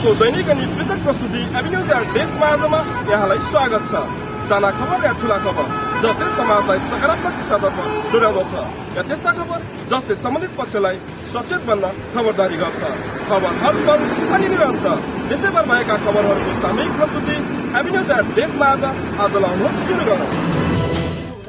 अर्को दैनिक अनि पृथक प्रस्तुति एभिन्यूज देशमा आजमा यहाँलाई स्वागत छ। साना खबर या ठुला खबर जसले समाजलाई सकारात्मक दिशातर्फ डोर्याउँदछ या त्यस्ता खबर जसले सम्बन्धित पक्षलाई सचेत बन्न खबरदारी गर्छ। खबर हर पल अनि निरन्तर देशैभर भएका खबरहरूको सामूहिक प्रस्तुति एभिन्यूज देशमा आज लाउनुहोस् सुरु गरौँ।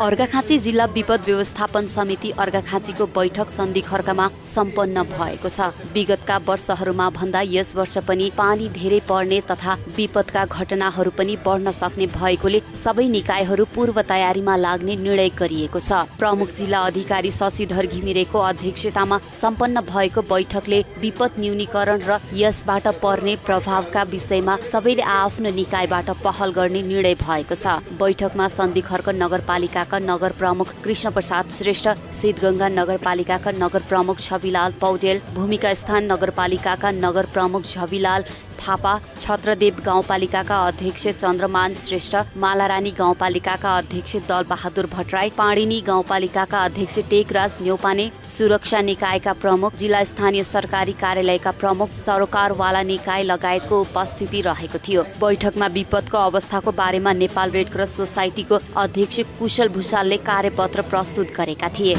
अर्घाखाँची जिल्ला विपद व्यवस्थापन समिति अर्घाखाँचीको बैठक सन्धि खर्कामा सम्पन्न भएको छ। विगतका वर्षहरूमा भन्दा यस वर्ष पनि पानी धेरै पर्ने तथा विपदका घटनाहरू पनि बढ्न सक्ने भएकोले सबै निकायहरू पूर्व तयारीमा लाग्ने निर्णय गरिएको छ। प्रमुख जिल्ला अधिकारी शशिधर घिमिरेको अध्यक्षतामा सम्पन्न भएको बैठकले विपद न्यूनीकरण र यसबाट पर्ने प्रभावका विषयमा सबैले आफ्नो निकायबाट पहल गर्ने निर्णय भएको छ। बैठकमा सन्धि खर्क नगरपालिका नगर प्रमुख कृष्ण प्रसाद श्रेष्ठ, सिद्धगंगा नगरपालिकाका नगर प्रमुख छविलाल पौडेल, भूमिका स्थान नगरपालिकाका नगर प्रमुख झविलाल थापा, छत्रदेव गाउँपालिकाका अध्यक्ष चन्द्रमान श्रेष्ठ, मालारानी गाउँपालिकाका अध्यक्ष दलबहादुर भट्टराई, पाणिनी गाउँपालिकाका अध्यक्ष टेकराज न्यौपाने, सुरक्षा निकायका प्रमुख, जिल्ला स्थानीय सरकारी कार्यालयका प्रमुख, सरोकारवाला निकाय लगायतको उपस्थिति रहेको थियो। बैठकमा विपदको अवस्थाको बारेमा नेपाल रेडक्रस सोसाइटीको अध्यक्ष कुशल भुषालले कार्यपत्र प्रस्तुत गरेका थिए।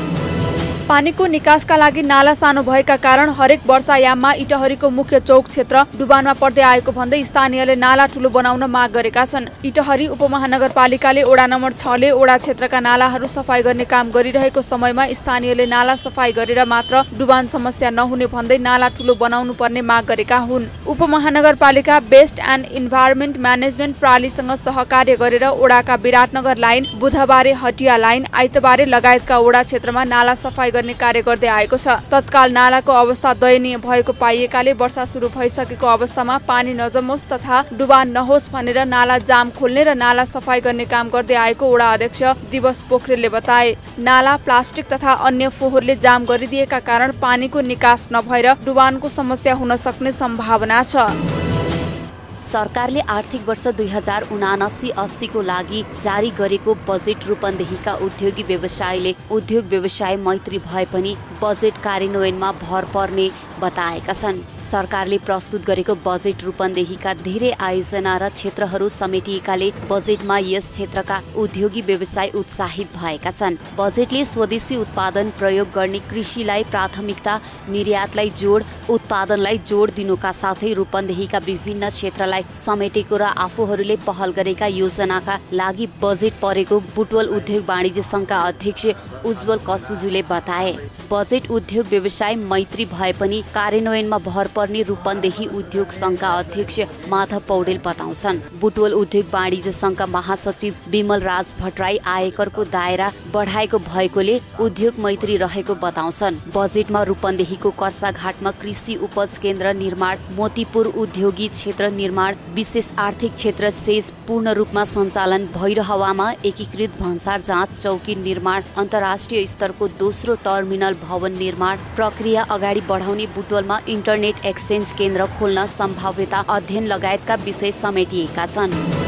पानीको निकासका लागि नाला सानो भएका कारण हरेक वर्षायाममा इटहरीको मुख्य चौक क्षेत्र डुबानमा पर्दै आएको भन्दै स्थानीयले नाला ठूलो बनाउन माग गरेका छन्। इटहरी उपमहानगरपालिकाले वडा नम्बर 6 ले वडा क्षेत्रका नालाहरू सफाई गर्ने काम गरिरहेको समयमा स्थानीयले नाला सफाई गरेर मात्र डुबान समस्या नहुने भन्दै नाला ठूलो बनाउनु पर्ने माग गरेका हुन्। उपमहानगरपालिका बेस्ट एन्ड इन्भाइरोमेन्ट म्यानेजमेन्ट प्रणालीसँग सहकार्य गरेर वडाका विराटनगर लाइन, बुधबारे हटिया लाइन, आइतबारे लगायतका वडा क्षेत्रमा नाला सफाई गर्ने कार्य गर्दै आएको छ। तत्काल नालाको अवस्था दयनीय भएको पाइएकाले वर्षा सुरु भइसकेको अवस्थामा पानी नजमोस् तथा डुबान नहोस् भनेर नाला जाम खोल्ने र नाला सफाई गर्ने काम गर्दै आएको वडा अध्यक्ष दिवस पोखरेलले बताए। नाला प्लास्टिक तथा अन्य फोहोरले जाम गरिदिएका कारण पानीको निकास नभएर डुबानको समस्या हुन सक्ने सम्भावना छ। सरकारले आर्थिक वर्ष 2079-80 को लागि जारी गरेको बजेट रूपन्देहीका उद्योगी व्यवसायले उद्योग व्यवसाय मैत्री भए पनि बजेट कार्यान्वयनमा भर पर्ने बताएका छन्। सरकारले प्रस्तुत गरेको बजेट रूपन्देहीका धेरै आयोजना र क्षेत्रहरू समेटिएकाले बजेटमा यस क्षेत्रका उद्योगी व्यवसाय उत्साहित भएका छन्। बजेटले स्वदेशी उत्पादन प्रयोग गर्ने कृषिलाई प्राथमिकता, निर्यातलाई जोड, उत्पादनलाई जोड दिनुका साथै रूपन्देहीका विभिन्न क्षेत्रलाई समेटेको र आफूहरूले पहल गरेका योजनाका लागि बजेट परेको बुटवल उद्योग वाणिज्य संघका अध्यक्ष उज्जवल कसुजुले बताए। बजेट उद्योग व्यवसाय मैत्री भए पनि कार्यान्वयनमा भर पर्ने रूपन्देही उद्योग संघका अध्यक्ष माधव पौडेल बताउँछन्। बुटवल उद्योग वाणिज्य संघका महासचिव विमल राज भट्टराई आयकरको दायरा बढाएको भएकोले उद्योग मैत्री रहेको बताउँछन्। बजेटमा रूपन्देहीको कर्साघाटमा कृषि उपज केन्द्र निर्माण, मोतीपुर उद्योगी क्षेत्र निर्माण, विशेष आर्थिक क्षेत्र सेज पूर्ण रूपमा सञ्चालन, भैरहवामा एकीकृत भन्सार जाँच चौकी निर्माण, अन्तर्राष्ट्रिय स्तरको दोस्रो टर्मिनल भवन निर्माण प्रक्रिया अगाडि बढाउने, बुटवलमा इन्टरनेट एक्सचेन्ज केन्द्र खोल्न सम्भाव्यता अध्ययन लगायतका विषय समेटिएका छन्।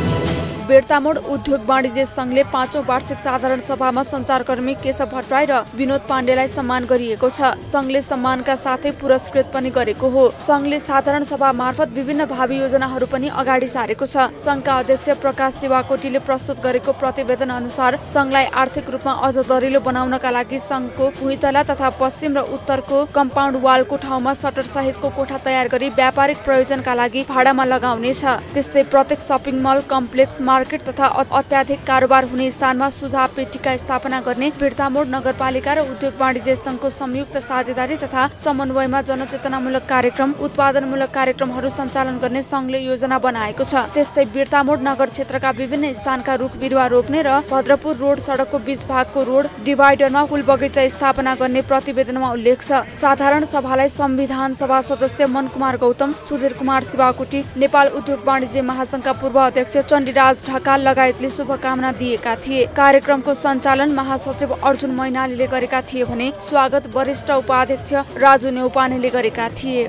बेर्तामोड उद्योग वाणिज्य संघले 5औं वार्षिक साधारण सभामा सञ्चारकर्मी केशव भट्टराई र विनोद पाण्डेलाई सम्मान गरिएको छ। संघले सम्मानका साथै पुरस्कृत पनि गरेको हो। संघले साधारण सभा मार्फत विभिन्न भावी योजनाहरू पनि अगाडि सारेको छ। संघका अध्यक्ष प्रकाश शिवाकोटीले प्रस्तुत गरेको प्रतिवेदन अनुसार संघलाई आर्थिक रूपमा अझ दरिलो बनाउनका लागि संघको भुइँतला तथा पश्चिम र उत्तरको कम्पाउन्ड वालको ठाउँमा सटर सहितको कोठा तयार गरी व्यापारिक प्रयोजनका लागि भाडामा लगाउनेछ। त्यस्तै प्रत्येक सपिङ मल, कम्प्लेक्स, मार्केट तथा अत्याधिक कारोबार हुने स्थानमा सुझाव पेटिका स्थापना गर्ने बेर्तामोड नगरपालिका र उद्योग वाणिज्य संघको संयुक्त साझेदारी तथा समन्वयमा जनचेतनामूलक कार्यक्रम, उत्पादनमूलक कार्यक्रमहरू सञ्चालन गर्ने संघले योजना बनाएको छ। त्यस्तै बेर्तामोड नगर क्षेत्रका विभिन्न स्थानका रुख बिरुवा रोप्ने र भद्रपुर रोड सडकको बीच भागको रोड डिभाइडरमा फूल बगैँचा स्थापना गर्ने प्रतिवेदनमा उल्लेख छ। साधारण सभालाई संविधान सभा सदस्य मनकुमार गौतम, सुधीर कुमार शिवाकोटी, नेपाल उद्योग वाणिज्य महासंघका पूर्व अध्यक्ष चण्डीराज ढकाल लगायतले शुभकामना दिएका थिए। कार्यक्रमको सञ्चालन महासचिव अर्जुन मैनालीले गरेका थिए भने स्वागत वरिष्ठ उपाध्यक्ष राजु न्यौपानेले गरेका थिए।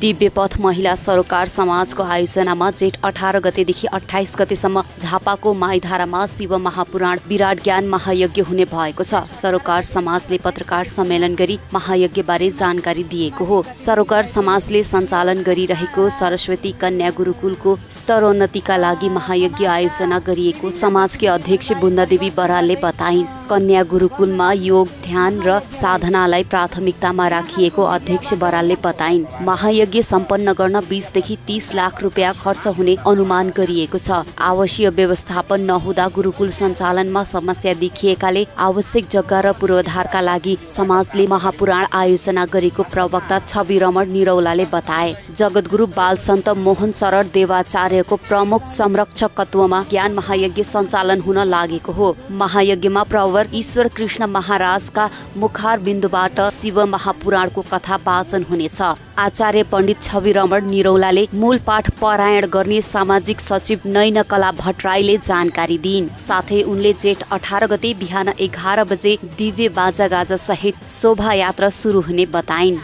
दिव्यपथ महिला सरोकार समाजको आयोजनामा जेठ 18 गतेदेखि 28 गतेसम्म झापाको माइधारामा शिव महापुराण विराट ज्ञान महायज्ञ हुने भएको छ। सरोकार समाजले पत्रकार सम्मेलन गरी महायज्ञबारे जानकारी दिएको हो। सरोकार समाजले सञ्चालन गरिरहेको सरस्वती कन्या गुरुकुलको स्तरोन्नतिका लागि महायज्ञ आयोजना गरिएको समाजकी अध्यक्ष बुन्दादेवी बरालले बताइन्। कन्या गुरुकुलमा योग, ध्यान र साधनालाई प्राथमिकतामा राखिएको अध्यक्ष बरालले बताइन्। महायज्ञ सम्पन्न गर्न 20 देखि 30 लाख रुपियाँ खर्च हुने अनुमान गरिएको छ। आवासीय व्यवस्थापन नहुँदा गुरुकुल सञ्चालनमा समस्या देखिएकाले आवश्यक जग्गा र पूर्वाधारका लागि समाजले महापुराण आयोजना गरेको प्रवक्ता छवि रमण निरौलाले बताए। जगतगुरु बालसन्त मोहन शरण देवाचार्यको प्रमुख संरक्षकत्वमा ज्ञान महायज्ञ सञ्चालन हुन लागेको हो। महायज्ञमा प्रवर ईश्वर कृष्ण महाराजका मुखार बिन्दुबाट शिव महापुराणको कथा वाचन हुनेछ। आचार्य पण्डित छवि रमण निरौलाले मूल पाठ पारायण गर्ने सामाजिक सचिव नैनकला भट्टराईले जानकारी दिइन्। साथै उनले जेठ 18 गते बिहान 11 बजे दिव्य बाजागाजा सहित शोभायात्रा सुरु हुने बताइन्।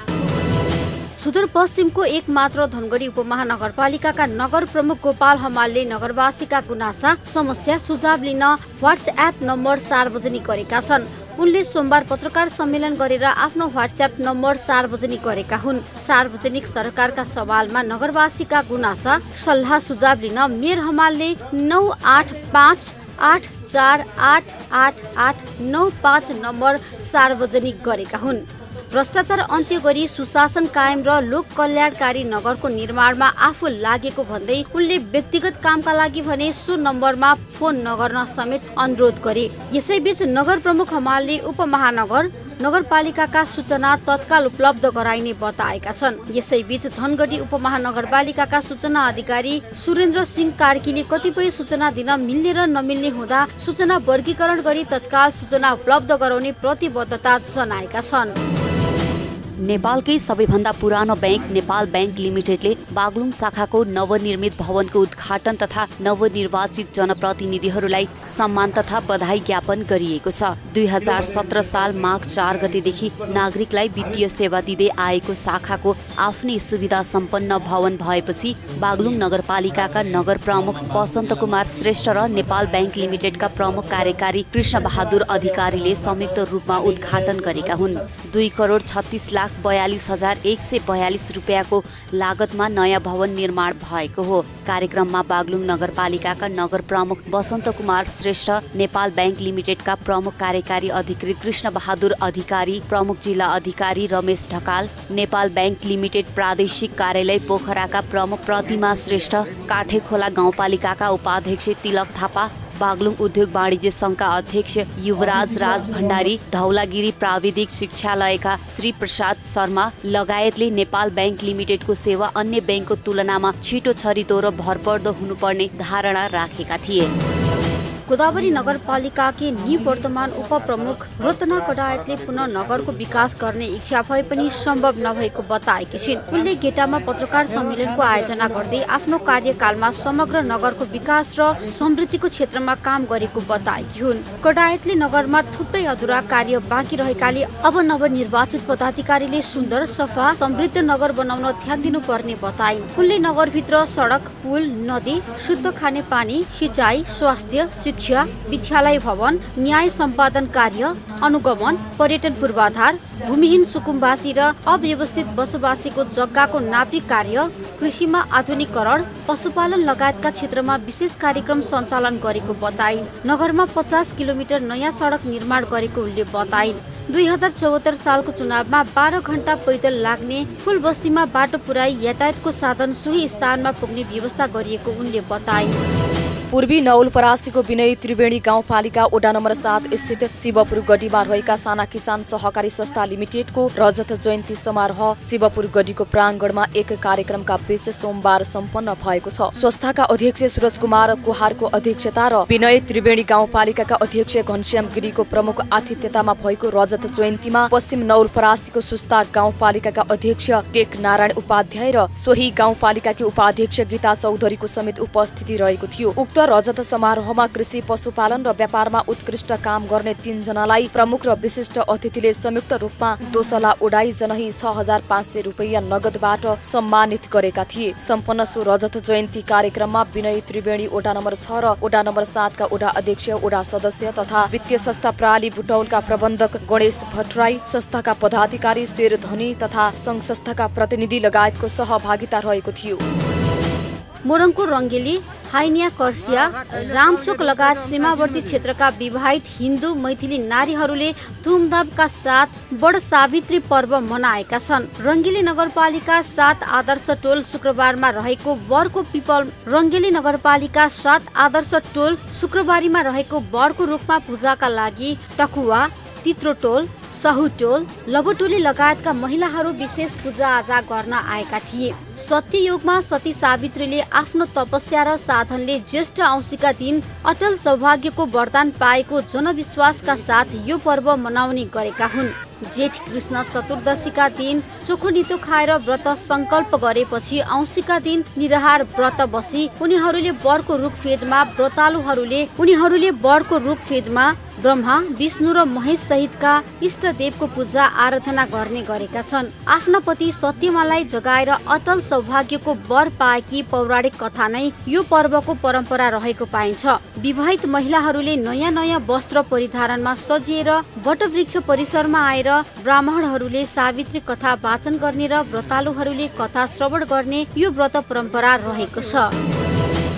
सुदूरपश्चिमको एकमात्र धनगढी उपमहानगरपालिकाका नगर प्रमुख गोपाल हमालले नगरवासीका गुनासा, समस्या, सुझाव लिन व्हाट्सएप नम्बर सार्वजनिक गरेका छन्। उनले सोमबार पत्रकार सम्मेलन गरेर आफ्नो व्हाट्सएप नम्बर सार्वजनिक गरेका हुन्। सार्वजनिक सरकारका सवालमा नगरवासीका गुनासा, सल्लाह सुझाव लिन मेयर हमालले 9858848895 नम्बर सार्वजनिक गरेका हुन्। भ्रष्टाचार अन्त्य गरी सुशासन कायम र लोक कल्याणकारी नगरको निर्माणमा आफू लागेको भन्दै उनले व्यक्तिगत कामका लागि भने सो नम्बरमा फोन नगर्न समेत अनुरोध गरे। यसैबीच नगर प्रमुख हमालले उपमहानगर नगरपालिकाका सूचना तत्काल उपलब्ध गराइने बताएका छन्। यसैबीच धनगढी उपमहानगरपालिकाका सूचना अधिकारी सुरेन्द्र सिंह कार्कीले कतिपय सूचना दिन मिल्ने र नमिल्ने हुँदा सूचना वर्गीकरण गरी तत्काल सूचना उपलब्ध गराउने प्रतिबद्धता जनाएका छन्। नेपालकै सबैभन्दा पुरानो बैंक नेपाल बैंक लिमिटेडले बागलुङ शाखाको नवनिर्मित भवनको उद्घाटन तथा नवनिर्वाचित जनप्रतिनिधिहरूलाई सम्मान तथा बधाई ज्ञापन गरिएको छ। 2017 साल माघ 4 गतेदेखि नागरिकलाई वित्तीय सेवा दिँदै आएको शाखाको आफ्नै सुविधा सम्पन्न भवन भएपछि बागलुङ नगरपालिकाका नगर प्रमुख वसन्त कुमार श्रेष्ठ र नेपाल बैंक लिमिटेडका प्रमुख कार्यकारी कृष्ण बहादुर अधिकारीले संयुक्त रूपमा उद्घाटन गरेका हुन्। 2,36,42,142 रुपियाँको लागतमा नयाँ भवन निर्माण भएको हो। कार्यक्रममा बागलुङ नगरपालिकाका नगर प्रमुख वसन्त कुमार श्रेष्ठ, नेपाल बैंक लिमिटेडका प्रमुख कार्यकारी अधिकारी कृष्ण बहादुर अधिकारी, प्रमुख जिल्ला अधिकारी रमेश ढकाल, नेपाल बैंक लिमिटेड प्रादेशिक कार्यालय पोखराका प्रमुख प्रतिमा श्रेष्ठ, काठेखोला गाउँपालिकाका उपाध्यक्ष तिलक थापा, बागलुङ उद्योग वाणिज्य संघका अध्यक्ष युवराज राज भण्डारी, धौलागिरी प्राविधिक शिक्षालयका श्री प्रसाद शर्मा लगायतले नेपाल बैंक लिमिटेडको सेवा अन्य बैंकको तुलनामा छिटो छरितो र भरपर्दो हुनुपर्ने धारणा राखेका थिए। गोदावरी नगरपालिकाकी निवर्तमान उपप्रमुख रत्ना कडायतले पुनः नगरको विकास गर्ने इच्छा भए पनि सम्भव नभएको बताएकी छिन्। उनले गेटामा पत्रकार सम्मेलनको आयोजना गर्दै आफ्नो कार्यकालमा समग्र नगरको विकास र समृद्धिको क्षेत्रमा काम गरेको बताएकी हुन्। कडायतले नगरमा थुप्रै अधुरा कार्य बाँकी रहेकाले अब नवनिर्वाचित पदाधिकारीले सुन्दर, सफा, समृद्ध नगर बनाउन ध्यान दिनुपर्ने बताइन्। उनले नगरभित्र सडक, पुल, नदी, शुद्ध खाने पानी, सिँचाइ, स्वास्थ्य, शिक्षा, विद्यालय भवन, न्याय सम्पादन कार्य, अनुगमन, पर्यटन पूर्वाधार, भूमिहीन सुकुम्बासी र अव्यवस्थित बसोबासीको जग्गाको नापी कार्य, कृषिमा आधुनिकीकरण, पशुपालन लगायतका क्षेत्रमा विशेष कार्यक्रम सञ्चालन गरेको बताइन्। नगरमा 50 किलोमिटर नयाँ सडक निर्माण गरेको उनले बताइन्। 2074 सालको चुनावमा 12 घण्टा पैदल लाग्ने फुलबस्तीमा बाटो पुर्याई यातायातको साधन सोही स्थानमा पुग्ने व्यवस्था गरिएको उनले बताइन्। पूर्वी नवलपरासीको विनय त्रिवेणी गाउँपालिका वडा नम्बर 7 स्थित शिवपुर गढीमा रहेका साना किसान सहकारी संस्था लिमिटेडको रजत जयन्ती समारोह शिवपुर गढीको प्राङ्गणमा एक कार्यक्रमका बीच सोमबार सम्पन्न भएको छ। संस्थाका अध्यक्ष सूरज कुमार कुहारको अध्यक्षता र विनय त्रिवेणी गाउँपालिकाका अध्यक्ष घनश्याम गिरीको प्रमुख आतिथ्यतामा भएको रजत जयन्तीमा पश्चिम नवलपरासीको सुस्ता गाउँपालिकाका अध्यक्ष टेक नारायण उपाध्याय र सोही गाउँपालिकाकी उपाध्यक्ष गीता चौधरीको समेत उपस्थिति रहेको थियो। उक्त उक्त रजत समारोहमा कृषि पशुपालन र व्यापारमा उत्कृष्ट काम गर्ने 3 जनालाई प्रमुख र विशिष्ट अतिथिले संयुक्त रूपमा दोसला उडाई जनही 6500 रुपैयाँ नगदबाट सम्मानित गरेका थिए। सम्पन्न सो रजत जयन्ती कार्यक्रममा विनय त्रिवेणी वडा नम्बर 6 र वडा नम्बर 7 का वडा अध्यक्ष, वडा सदस्य तथा वित्तीय संस्था प्राली बुटौलका प्रबन्धक गणेश भट्टराई, संस्थाका पदाधिकारी शेर धनी तथा संघ संस्थाका प्रतिनिधि लगायतको सहभागिता रहेको थियो। मोरङको रङ्गेली, हाइनिया, कर्सिया, रामचोक लगायत सीमावर्ती क्षेत्रका विवाहित हिन्दू मैथिली नारीहरूले धुमधामका साथ बड सावित्री पर्व मनाएका छन्। रङ्गेली नगरपालिका 7 आदर्श टोल शुक्रबारमा रहेको बरको पिपल रङ्गेली नगरपालिका 7 आदर्श टोल शुक्रबारीमा रहेको बरको रुखमा पूजाका लागि टकुवा, तित्रो टोल, सहुटोल, लबोटोली लगायतका महिलाहरू विशेष पूजाआजा गर्न आएका थिए। सत्ययुगमा सती सावित्रीले आफ्नो तपस्या र साधनले ज्येष्ठ औँसीका दिन अटल सौभाग्यको वरदान पाएको जनविश्वासका साथ यो पर्व मनाउने गरेका हुन्। जेठ कृष्ण चतुर्दशीका दिन चोखो नितो खाएर व्रत संकल्प गरेपछि औँसीका दिन निराहार व्रत बसी उनीहरूले बरको रुख फेदमा ब्रह्मा, विष्णु र महेश सहितका इष्टदेवको पूजा आराधना गर्ने गरेका छन्। आफ्ना पति सत्यमालाई जगाएर अटल सौभाग्यको वर पाएकी पौराणिक कथा नै यो पर्वको परम्परा रहेको पाइन्छ। विवाहित महिलाहरूले नयाँ नयाँ वस्त्र परिधारणमा सजिएर वटवृक्ष परिसरमा आएर ब्राह्मणहरूले सावित्री कथा वाचन गर्ने र व्रतालुहरूले कथा श्रवण गर्ने यो व्रत परम्परा रहेको छ।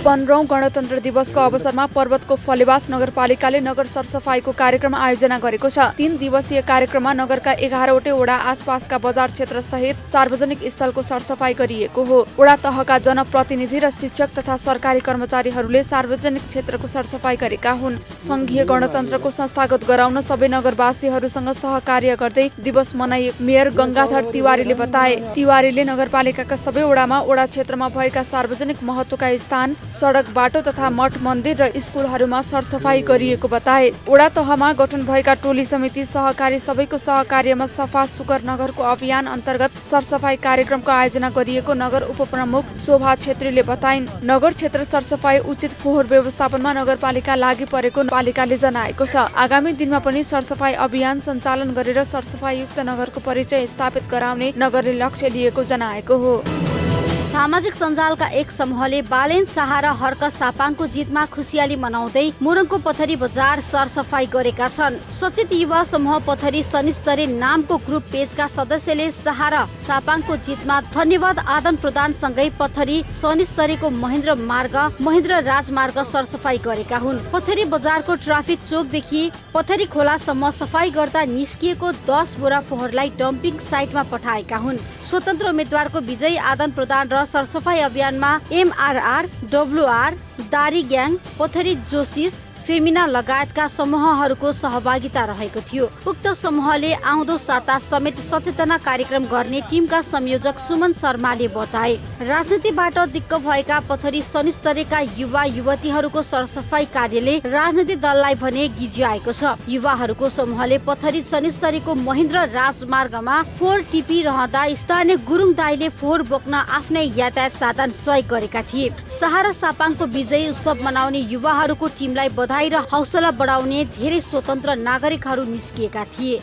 15औं गणतन्त्र दिवसको अवसरमा पर्वतको फलेवास नगरपालिकाले नगर सरसफाईको कार्यक्रम आयोजना गरेको छ। 3 दिवसीय कार्यक्रममा नगरका 11वटै वडा आसपासका बजार क्षेत्र सहित सार्वजनिक स्थलको सरसफाई गरिएको हो। वडा तहका जनप्रतिनिधि र शिक्षक तथा सरकारी कर्मचारीहरूले सार्वजनिक क्षेत्रको सरसफाई गरेका हुन्। संघीय गणतन्त्रको संस्थागत गराउन सबै नगरवासीहरूसँग सहकार्य गर्दै दिवस मनाइएको मेयर गंगाधर तिवारीले बताए। तिवारीले नगरपालिकाका सबै वडामा वडा क्षेत्रमा भएका सार्वजनिक महत्त्वका स्थान, सडक, बाटो तथा मठ मन्दिर र स्कुलहरूमा सरसफाई गरिएको बताए। वडा तहमा गठन भएका टोली समिति सहकारी सबैको सहकार्यमा सफा सुकर नगरको अभियान अन्तर्गत सरसफाई कार्यक्रमको आयोजना गरिएको नगर उपप्रमुख शोभा छेत्रीले बताइन्। नगर क्षेत्र सरसफाई उचित फोहोर व्यवस्थापनमा नगरपालिका लागि परेको पालिकाले जनाएको छ। आगामी दिनमा पनि सरसफाई अभियान सञ्चालन गरेर सरसफाईयुक्त नगरको परिचय स्थापित गराउने नगरले लक्ष्य लिएको जनाएको हो। सामाजिक सञ्जालका एक समूहले बालेन शाह र हर्क सापाङको जितमा खुसियाली मनाउँदै मोरङको पथरी बजार सरसफाई गरेका छन्। सचेत युवा समूह पथरी शनिश्चरी नामको ग्रुप पेजका सदस्यले शाह र सापाङको जितमा धन्यवाद आदान प्रदान सँगै पथरी शनिश्चरीको महेन्द्र राजमार्ग सरसफाई गरेका हुन्। पथरी बजारको ट्राफिक चोकदेखि पथरी खोलासम्म सफाई गर्दा निस्किएको 10 बोरा फोहोरलाई डम्पिङ साइटमा पठाएका हुन्। स्वतन्त्र उम्मेद्वारको विजयी आदान प्रदान र सरसफाई अभियानमा MRR, WR, दारी ग्याङ, पथरी जोसिस, फेमिना लगायतका समूहहरूको सहभागिता रहेको थियो। उक्त समूहले आउँदो साता समेत सचेतना कार्यक्रम गर्ने टिमका संयोजक सुमन शर्माले बताए। राजनीतिबाट दिक्क भएका पथरी शनिश्चरीका युवा युवतीहरूको सरसफाई कार्यले राजनीतिक दललाई भने गिज्याएको छ। युवाहरूको समूहले पथरी शनिश्चरीको महेन्द्र राजमार्गमा फोहोर टिपिरहँदा स्थानीय गुरुङ दाईले फोहोर बोक्न आफ्नै यातायात साधन सहयोग गरेका थिए। शाह र सापाङको विजयी उत्सव मनाउने युवाहरूको टिमलाई बधाई र हौसला बढाउने धेरै स्वतन्त्र नागरिकहरू निस्किएका थिए।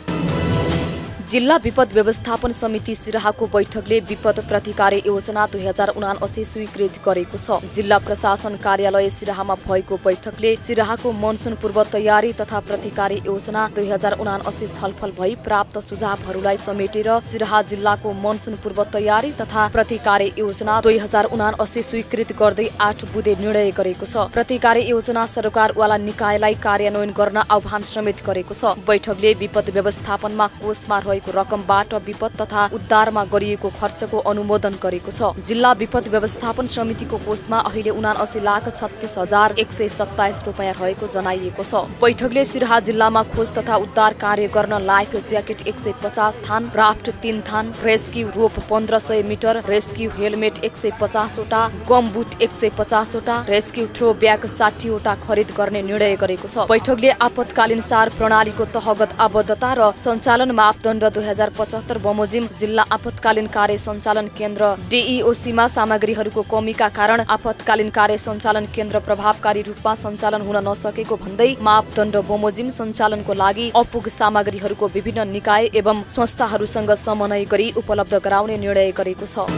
जिल्ला विपद व्यवस्थापन समिति सिराहाको बैठकले विपद प्रतिकार योजना 2079 स्वीकृत गरेको छ। जिल्ला प्रशासन कार्यालय सिराहामा भएको बैठकले सिराहाको मनसुन पूर्व तयारी तथा प्रतिकार योजना 2079 छलफल भई प्राप्त सुझावहरूलाई समेटेर सिराहा जिल्लाको मनसुन पूर्व तयारी तथा प्रतिकार योजना 2079 स्वीकृत गर्दै 8 बुँदे निर्णय गरेको छ। प्रतिकार योजना सरकारवाला निकायलाई कार्यान्वयन गर्न आह्वान समेत गरेको छ। बैठकले विपद व्यवस्थापनमा कोषमा रकमबाट विपद तथा उद्धारमा गरिएको खर्चको अनुमोदन गरेको छ। जिल्ला विपद व्यवस्थापन समितिको कोषमा अहिले 79,36,127 रुपैयाँ रहेको जनाइएको छ। बैठकले सिराहा जिल्लामा खोज तथा उद्धार कार्य गर्न लाइफ ज्याकेट 150 थान, राफ्ट 3 थान, रेस्क्यु रोप 1500 मिटर, रेस्क्यु हेलमेट 150 वटा, गम बुट 150 वटा, रेस्क्यु थ्रो ब्याग 60 वटा खरिद गर्ने निर्णय गरेको छ। बैठकले आपतकालीन सार प्रणालीको तहगत आबद्धता र सञ्चालन मापदण्ड 2075 बमोजिम जिल्ला आपतकालीन कार्य सञ्चालन केन्द्र DEOC-मा सामग्रीहरूको कमीका कारण आपतकालीन कार्य सञ्चालन केन्द्र प्रभावकारी रूपमा सञ्चालन हुन नसकेको भन्दै मापदण्ड बमोजिम सञ्चालनको लागि अपुग सामग्रीहरूको विभिन्न निकाय एवं संस्थाहरूसँग समन्वय गरी उपलब्ध गराउने निर्णय गरेको छ।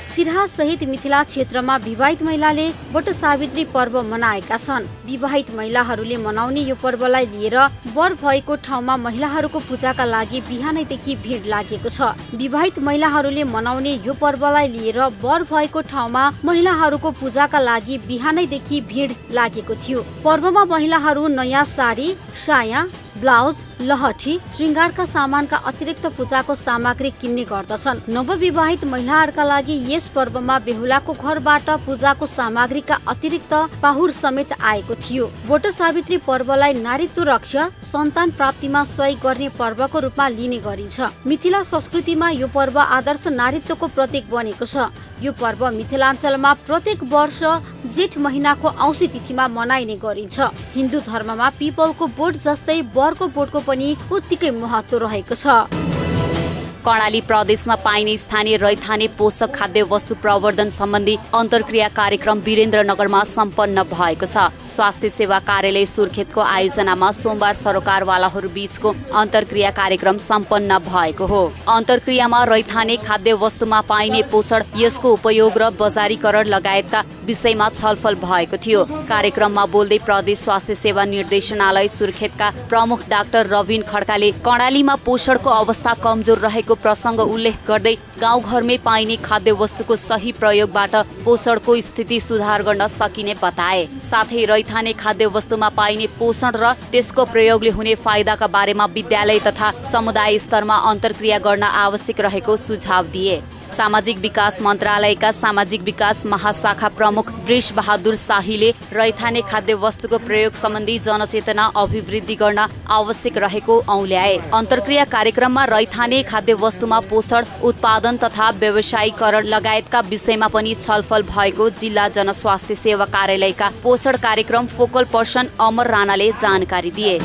सिराहा सहित मिथिला क्षेत्रमा विवाहित महिलाले वट सावित्री पर्व मनाएका छन्। विवाहित महिलाहरूले मनाउने यो पर्वलाई लिएर वर भएको ठाउँमा महिलाहरूको पूजाका लागि बिहानैदेखि भिड लागेको छ। विवाहित महिलाहरूले मनाउने यो पर्वलाई लिएर वर भएको ठाउँमा महिलाहरूको पूजाका लागि बिहानैदेखि भिड लागेको थियो। पर्वमा महिलाहरू नयाँ साडी, साया, ब्लाउज, लहठी, श्रृङ्गारका सामानका अतिरिक्त पूजाको सामग्री किन्ने गर्दछन्। नवविवाहित महिलाहरूका लागि यस पर्वमा बेहुलाको घरबाट पूजाको सामग्रीका अतिरिक्त पाहुर समेत आएको थियो। वट सावित्री पर्वलाई नारीत्व रक्षा, सन्तान प्राप्तिमा सहयोग गर्ने पर्वको रूपमा लिने गरिन्छ। मिथिला संस्कृतिमा यो पर्व आदर्श नारीत्वको प्रतीक बनेको छ। यो पर्व मिथिलाञ्चलमा प्रत्येक वर्ष जेठ महिनाको औँसी तिथिमा मनाइने गरिन्छ। हिन्दू धर्ममा पिपलको बोट जस्तै बरको बोटको पनि उत्तिकै महत्त्व रहेको छ। कर्णाली प्रदेशमा पाइने स्थानीय रैथाने पोषक खाद्य वस्तु प्रवर्धन सम्बन्धी अन्तर्क्रिया कार्यक्रम वीरेन्द्रनगरमा सम्पन्न भएको छ। स्वास्थ्य सेवा कार्यालय सुर्खेतको आयोजनामा सोमबार सरोकारवालाहरू बीचको अन्तर्क्रिया कार्यक्रम सम्पन्न भएको हो। अन्तर्क्रियामा रैथाने खाद्य वस्तुमा पाइने पोषण, यसको उपयोग र बजारीकरण लगायतका विषयमा छलफल भएको थियो। कार्यक्रममा बोल्दै प्रदेश स्वास्थ्य सेवा निर्देशनालय सुर्खेतका प्रमुख डाक्टर रविन खड्काले कर्णालीमा पोषणको अवस्था कमजोर रहेको प्रसङ्ग उल्लेख गर्दै गाउँघरमै पाइने खाद्य वस्तुको सही प्रयोगबाट पोषणको स्थिति सुधार गर्न सकिने बताए। साथै रैथाने खाद्य वस्तुमा पाइने पोषण र त्यसको प्रयोगले हुने फाइदाका बारेमा विद्यालय तथा समुदाय स्तरमा अन्तर्क्रिया गर्न आवश्यक रहेको सुझाव दिए। सामाजिक विकास मन्त्रालयका सामाजिक विकास महाशाखा प्रमुख वृष बहादुर शाहीले रैथाने खाद्य वस्तुको प्रयोग सम्बन्धी जनचेतना अभिवृद्धि गर्न आवश्यक रहेको औल्याए। अन्तर्क्रिया कार्यक्रममा रैथाने खाद्य वस्तुमा पोषण, उत्पादन तथा व्यवसायीकरण लगायतका विषयमा पनि छलफल भएको जिल्ला जनस्वास्थ्य सेवा कार्यालयका पोषण कार्यक्रम फोकल पर्सन अमर राणाले जानकारी दिए।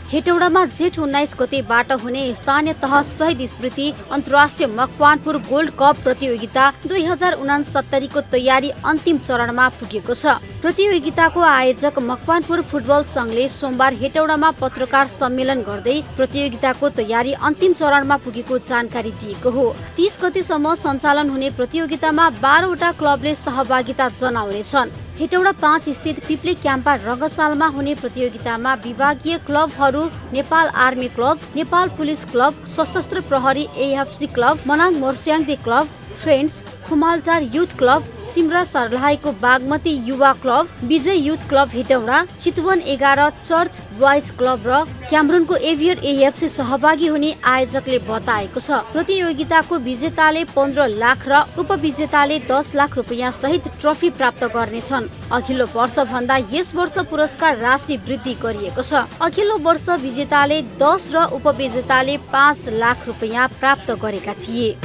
हेटौडामा जेठ 19 गतेबाट हुने स्थानीय तह शहीद स्मृति अन्तर्राष्ट्रिय मकवानपुर गोल्ड कप प्रतियोगिता 2069 को तयारी अन्तिम चरणमा पुगेको छ। प्रतियोगिताको आयोजक मकवानपुर फुटबल संघले सोमबार हेटौडामा पत्रकार सम्मेलन गर्दै प्रतियोगिताको तयारी अन्तिम चरणमा पुगेको जानकारी दिएको हो। 30 गतेसम्म सञ्चालन हुने प्रतियोगितामा 12 वटा क्लबले सहभागिता जनाउनेछन्। हेटौडा 5 स्थित पिप्ले क्याम्पा रङ्गशालामा हुने प्रतियोगितामा विभागीय क्लबहरू Nepal army club, Nepal police club, सशस्त्र प्रहरी AFC club, Manang Marsyangdi club, friends, Khumaltar youth club, Simara सर्लाहीको बागमती युवा club, Vijay youth club Hetauda, Chitwan 11 church boys club र क्यामरूनको एभियर AFC सहभागी हुने आयोजकले बताएको छ। प्रतियोगिताको विजेताले 15 लाख र उपविजेताले 10 लाख रुपियाँ सहित ट्रफी प्राप्त गर्नेछन्। अघिल्लो वर्ष भन्दा यस वर्ष पुरस्कार राशि वृद्धि गरिएको छ। अघिल्लो वर्ष विजेताले 10 र उपविजेताले 5 लाख रुपियाँ प्राप्त गरेका थिए।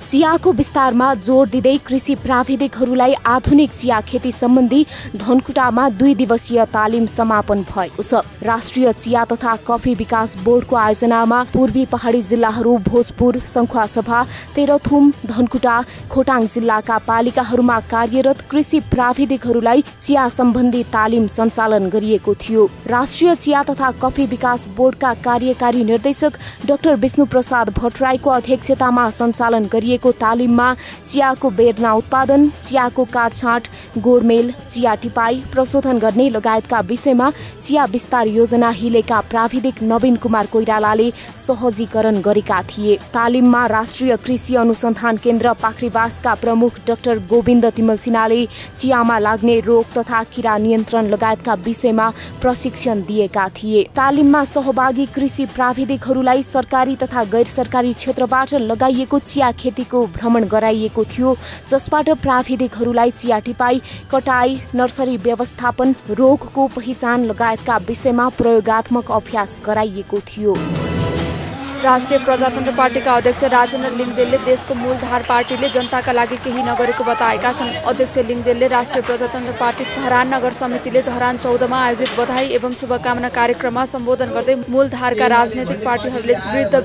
चियाको विस्तारमा जोड दिँदै कृषि प्राविधिकहरूलाई आधुनिक चिया खेती सम्बन्धी धनकुटामा 2 दिवसीय तालिम समापन भएको छ। राष्ट्रिय चिया तथा कफी विकास बोर्डको आयोजनामा पूर्वी पहाडी जिल्लाहरू भोजपुर, सङ्खुवासभा, तेह्रथुम, धनकुटा, खोटाङ जिल्लाका पालिकाहरूमा कार्यरत कृषि प्राविधिकहरूलाई चिया सम्बन्धी तालिम सञ्चालन गरिएको थियो। राष्ट्रिय चिया तथा कफी विकास बोर्डका कार्यकारी निर्देशक डाक्टर विष्णुप्रसाद भट्टराईको अध्यक्षतामा सञ्चालन गरिएको तालिममा चियाको बेर्ना उत्पादन, चियाको काटछाँट, गोडमेल, चिया टिपाई प्रशोधन गर्ने लगायतका विषयमा चिया विस्तार योजना हिलेका प्राविधिक नवीन कुमार कोइरालाले सहजीकरण गरेका थिए। तालिममा राष्ट्रिय कृषि अनुसन्धान केन्द्र पाख्रीबासका प्रमुख डाक्टर गोविन्द तिमल सिन्हाले चियामा लाग्ने रोग तथा किरा नियन्त्रण लगायतका विषयमा प्रशिक्षण दिएका थिए। तालिममा सहभागी कृषि प्राविधिकहरूलाई सरकारी तथा गैर सरकारी क्षेत्रबाट लगाइएको चिया खेतीको भ्रमण गराइएको थियो, जसबाट प्राविधिकहरूलाई चिया टिपाई, कटाई, नर्सरी व्यवस्थापन, रोगको पहिचान लगायतका विषयमा प्रयोगात्मक अभ्यास गराइएको थियो। राष्ट्रिय प्रजातन्त्र पार्टीका अध्यक्ष राजेन्द्र लिङदेलले देशको मूलधार पार्टीले जनताका लागि केही नगरेको बताएका छन्। अध्यक्ष लिङदेलले राष्ट्रिय प्रजातन्त्र पार्टी धरान नगर समितिले धरान 14 मा आयोजित बधाई एवं शुभकामना कार्यक्रममा सम्बोधन गर्दै मूलधारका राजनैतिक पार्टीहरूले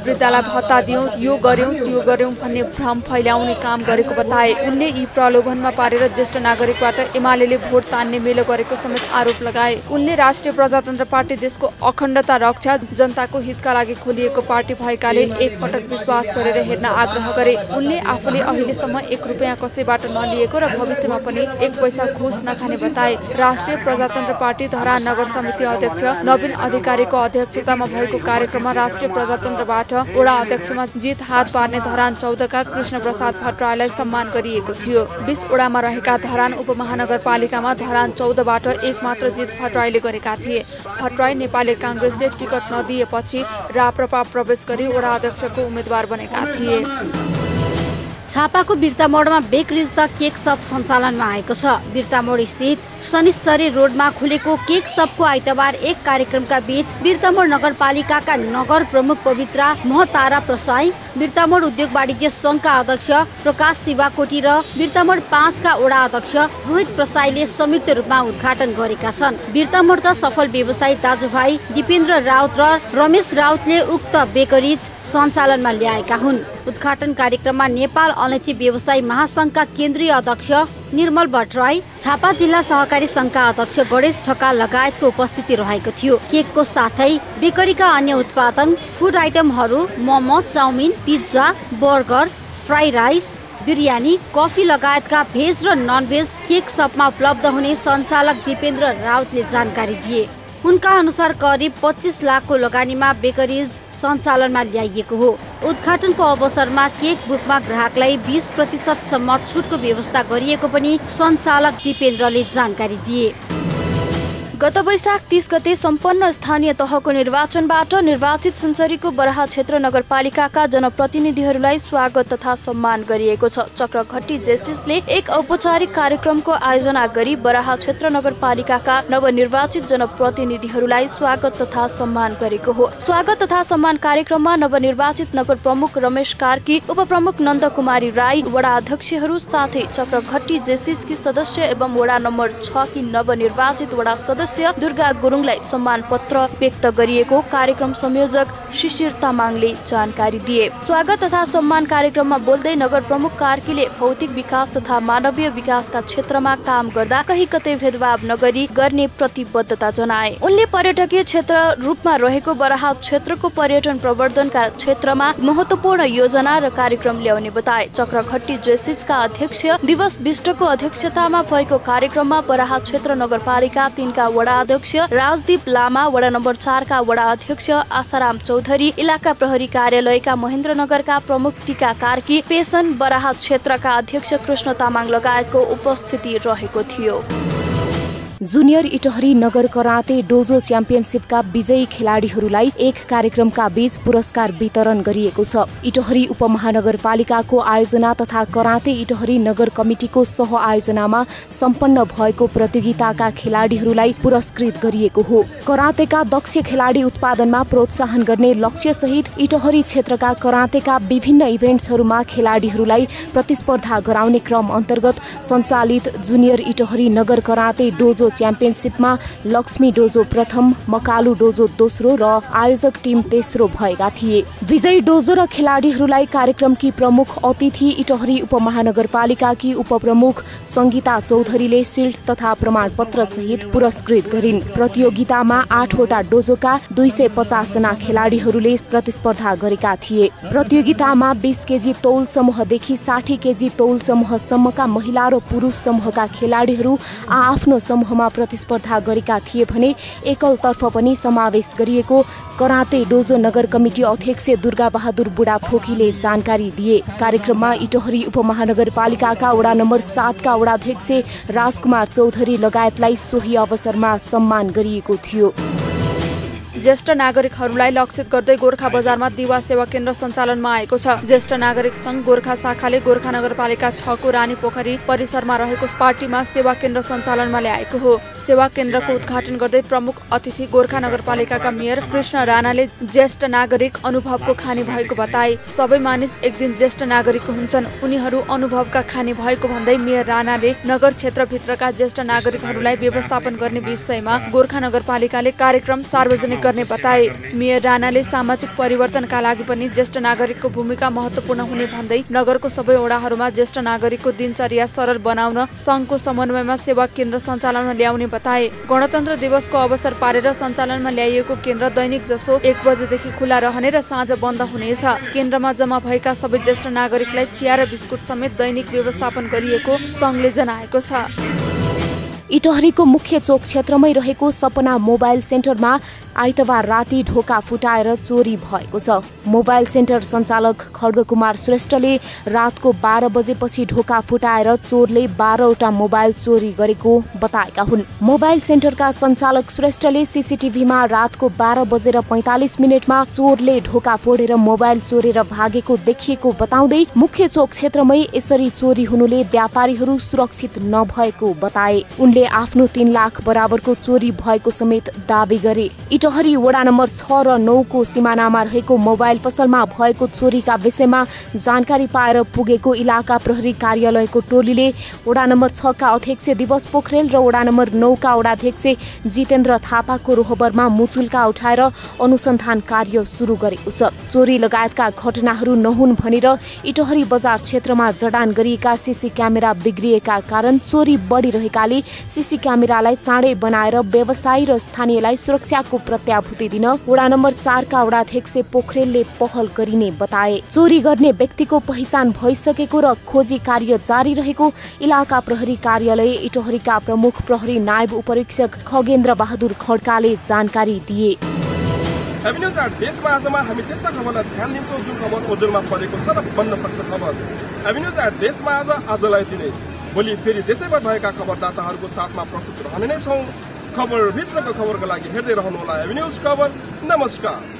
वृद्धलाई भत्ता दियौं, यो गर्यौं त्यो गर्यौं भन्ने भ्रम फैल्याउने काम गरेको बताए। उनले यी प्रलोभनमा पारेर ज्येष्ठ नागरिकबाट एमालेले भोट तान्ने मेलो गरेको समेत आरोप लगाए। उनले राष्ट्रिय प्रजातन्त्र पार्टी देशको अखण्डता रक्षा, जनताको हितका लागि खोलिएको पार्टी भएकाले एकपटक विश्वास गरेर हेर्न आग्रह गरे। उनले आफूले अहिलेसम्म 1 रुपैयाँ कसैबाट नलिएको र भविष्यमा पनि 1 पैसा घुस नखाने बताए। राष्ट्रिय प्रजातन्त्र पार्टी धरान नगर समिति अध्यक्ष नवीन अधिकारीको अध्यक्षतामा भएको कार्यक्रममा राष्ट्रिय प्रजातन्त्रबाट वडा अध्यक्षमा जित हात पार्ने धरान 14 का कृष्ण प्रसाद भट्टराईलाई सम्मान गरिएको थियो। 20 वडामा रहेका धरान उपमहानगरपालिकामा धरान 14 बाट एकमात्र जित भट्टराईले गरेका थिए। भट्टराई नेपाली कांग्रेसले टिकट नदिएपछि राप्रपा प्रवेश गरी वडा अध्यक्षको उम्मेद्वार बनेका थिए। छापाको बिर्तामोडमा बेकरिज द केक सप सञ्चालनमा आएको छ। बिर्तामोड स्थित शनिश्चरी रोडमा खुलेको केक सपको आइतबार एक कार्यक्रमका बीच बिर्तामोड नगरपालिकाका नगर प्रमुख पवित्रा महतारा प्रसाई, बिर्तामोड उद्योग वाणिज्य संघका अध्यक्ष प्रकाश शिवाकोटी र बिर्तामोड 5 का वडा अध्यक्ष रोहित प्रसाईले संयुक्त रूपमा उद्घाटन गरेका छन्। बिर्तामोडका सफल व्यवसायी दाजुभाइ दिपेन्द्र राउत र रमेश राउतले उक्त बेकरिज सञ्चालनमा ल्याएका हुन्। उद्घाटन कार्यक्रममा नेपाल अलैँची व्यवसायी महासंघका केन्द्रीय अध्यक्ष निर्मल भट्टराई, झापा जिल्ला सहकारी संघका अध्यक्ष गणेश ढकाल लगायतको उपस्थिति रहेको थियो। केकको साथै बेकरीका अन्य उत्पादन, फुड आइटमहरू, momo, chowmein, pizza, burger, fried rice, biryani, coffee लगायतका भेज र नन भेज केक सपमा उपलब्ध हुने सञ्चालक दिपेन्द्र राउतले जानकारी दिए। उनका अनुसार करिब 25 लाखको लगानीमा बेकरिज सञ्चालनमा ल्याइएको हो। उद्घाटनको अवसरमा केक बुकमा ग्राहकलाई 20% सम्म छुटको व्यवस्था गरिएको पनि सञ्चालक दिपेन्द्रले जानकारी दिए। गत वैशाख 30 गते सम्पन्न स्थानीय तहको निर्वाचनबाट निर्वाचित सुनसरीको बराहा क्षेत्र नगरपालिकाका जनप्रतिनिधिहरूलाई स्वागत तथा सम्मान गरिएको छ। चक्रघट्टी जेसिसले एक औपचारिक कार्यक्रमको आयोजना गरी बराहा क्षेत्र नगरपालिकाका नवनिर्वाचित जनप्रतिनिधिहरूलाई स्वागत तथा सम्मान गरेको हो। स्वागत तथा सम्मान कार्यक्रममा नवनिर्वाचित नगर प्रमुख रमेश कार्की, उपप्रमुख नन्दकुमारी राई, वडा अध्यक्षहरू साथै चक्रघट्टी जेसिसकी सदस्य एवं वडा नम्बर 6 की नवनिर्वाचित वडा सदस्य दुर्गा गुरुङलाई सम्मान पत्र व्यक्त गरिएको कार्यक्रम संयोजक शिशिर तामाङले जानकारी दिए। स्वागत तथा सम्मान कार्यक्रममा बोल्दै नगर प्रमुख कार्कीले भौतिक विकास तथा मानवीय विकासका क्षेत्रमा काम गर्दा कहीँ कतै भेदभाव नगरी गर्ने प्रतिबद्धता जनाए। उनले पर्यटकीय क्षेत्र रूपमा रहेको बराहा क्षेत्रको पर्यटन प्रवर्धनका क्षेत्रमा महत्वपूर्ण योजना र कार्यक्रम ल्याउने बताए। चक्रघट्टी जेसिसका अध्यक्ष दिवस विष्टको अध्यक्षतामा भएको कार्यक्रममा बराहा क्षेत्र नगरपालिका 3 का वडा अध्यक्ष राजदीप लामा, वडा नम्बर 4 का वडा अध्यक्ष आसाराम चौधरी, इलाका प्रहरी कार्यालयका महेन्द्रनगरका प्रमुख टीका कार्की, पेसन बराहा क्षेत्रका अध्यक्ष कृष्ण तामाङ लगायतको उपस्थिति रहेको थियो। जुनियर इटहरी नगर कराते डोजो च्याम्पियनसिपका विजयी खेलाडीहरूलाई एक कार्यक्रमका बीच पुरस्कार वितरण गरिएको छ। इटहरी उपमहानगरपालिकाको आयोजना तथा कराते इटहरी नगर कमिटिको सह आयोजनामा सम्पन्न भएको प्रतियोगिताका खेलाडीहरूलाई पुरस्कृत गरिएको हो। करातेका दक्ष खेलाडी उत्पादनमा प्रोत्साहन गर्ने लक्ष्यसहित इटहरी क्षेत्रका करातेका विभिन्न इभेन्ट्सहरूमा खेलाडीहरूलाई प्रतिस्पर्धा गराउने क्रम अन्तर्गत सञ्चालित जुनियर इटहरी नगर कराते डोजो च्याम्पियनसिपमा लक्ष्मी डोजो प्रथम, मकालु डोजो दोस्रो र आयोजक टिम तेस्रो भएका थिए। विजयी डोजो र खेलाडीहरूलाई कार्यक्रमकी प्रमुख अतिथि इटहरी उपमहानगरपालिकाकी उपप्रमुख सङ्गीता चौधरीले सिल्ड तथा प्रमाणपत्र सहित पुरस्कृत गरिन्। प्रतियोगितामा 8 वटा डोजोका 250 जना खेलाडीहरूले प्रतिस्पर्धा गरेका थिए। प्रतियोगितामा 20 केजी तौल समूहदेखि 60 केजी तौल समूहसम्मका महिला र पुरुष समूहका खेलाडीहरू आफ्नो समूहमा प्रतिस्पर्धा गरेका थिए भने एकलतर्फ पनि समावेश गरिएको कराते डोजो नगर कमिटी अध्यक्ष दुर्गा बहादुर बुढाथोकीले जानकारी दिए। कार्यक्रममा इटहरी उपमहानगरपालिकाका वडा नम्बर 7 का वडाध्यक्ष राजकुमार चौधरी लगायतलाई सोही अवसरमा सम्मान गरिएको थियो। ज्येष्ठ नागरिकहरूलाई लक्षित गर्दै गोर्खा बजारमा दिवा सेवा केन्द्र सञ्चालनमा आएको छ। ज्येष्ठ नागरिक संघ गोर्खा शाखाले गोर्खा नगरपालिका 6 को रानी पोखरी परिसरमा रहेको पार्टीमा सेवा केन्द्र सञ्चालनमा ल्याएको हो। सेवा केन्द्रको उद्घाटन गर्दै प्रमुख अतिथि गोर्खा नगरपालिकाका मेयर कृष्ण राणाले ज्येष्ठ नागरिक अनुभवको खानी भएको बताए। सबै मानिस एक दिन ज्येष्ठ नागरिक हुन्छन्, उनीहरू अनुभवका खानी भएको भन्दै मेयर राणाले नगर क्षेत्रभित्रका ज्येष्ठ नागरिकहरूलाई व्यवस्थापन गर्ने विषयमा गोर्खा नगरपालिकाले कार्यक्रम सार्वजनिक गर्ने बताए। मेयर राणाले सामाजिक परिवर्तनका लागि पनि ज्येष्ठ नागरिकको भूमिका महत्त्वपूर्ण हुने भन्दै नगरको सबै वडाहरूमा ज्येष्ठ नागरिकको दिनचर्या सरल बनाउन संघको समन्वयमा सेवा केन्द्र सञ्चालनमा ल्याउने बताए। गणतन्त्र दिवसको अवसर पारेर सञ्चालनमा ल्याइएको केन्द्र दैनिक जसो 1 बजेदेखि खुला रहने र साँझ बन्द हुनेछ। केन्द्रमा जम्मा भएका सबै ज्येष्ठ नागरिकलाई चिया र बिस्कुट समेत दैनिक व्यवस्थापन गरिएको संघले जनाएको छ। इटहरीको मुख्य चोक क्षेत्रमै रहेको सपना मोबाइल सेन्टरमा आइतबार राति ढोका फुटाएर चोरी भएको छ। मोबाइल सेन्टर सञ्चालक खड्गकुमार श्रेष्ठले रातको 12 बजेपछि ढोका फुटाएर चोरले 12वटा मोबाइल चोरी गरेको बताएका हुन्। मोबाइल सेन्टरका सञ्चालक श्रेष्ठले सीसीटीभीमा रातको 12 बजेर 45 मिनटमा चोरले ढोका फोडेर मोबाइल चोरेर भागेको देखिएको बताउँदै मुख्य चोक क्षेत्रमै यसरी चोरी हुनुले व्यापारीहरू सुरक्षित नभएको बताए। उनले आफ्नो 3 लाख बराबरको चोरी भएको समेत दावी गरे। इटहरी वडा नम्बर 6 र 9 को सिमानामा रहेको मोबाइल पसलमा भएको चोरीका विषयमा जानकारी पाएर पुगेको इलाका प्रहरी कार्यालयको टोलीले वडा नम्बर 6 का अध्यक्ष दिवस पोखरेल र वडा नम्बर 9 का वडाध्यक्ष जितेन्द्र थापाको रोहबरमा मुचुल्का उठाएर अनुसन्धान कार्य सुरु गरेको छ। चोरी लगायतका घटनाहरू नहुन् भनेर इटहरी बजार क्षेत्रमा जडान गरिएका सीसी क्यामेरा बिग्रिएका कारण चोरी बढिरहेकाले सीसी क्यामेरालाई चाँडै बनाएर व्यवसायी र स्थानीयलाई सुरक्षाको प्रत्याभूति दिन वडा नम्बर 4 का वडाध्यक्ष पोखरेलले पहल गरिने बताए। चोरी गर्ने व्यक्तिको पहिचान भइसकेको र खोजी कार्य जारी रहेको इलाका प्रहरी कार्यालय इटहरीका प्रमुख प्रहरी नायब उपरीक्षक खगेन्द्र बहादुर खड्काले जानकारी दिए। एभिन्यूज आर देशमा आजमा हामी त्यस्ता खबरलाई ध्यान दिन्छौँ जुन खबर ओजोरमा परेको छ र बन्न सक्छ खबर। एभिन्यूज आर देशमा आजलाई दिने भोलि फेरि देशैभर भएका खबरदाताहरूको साथमा प्रस्तुत रहने नै छौँ। खबर भित्रको खबरको लागि हेर्दै रहनुहोला एभिन्यूज खबर। नमस्कार।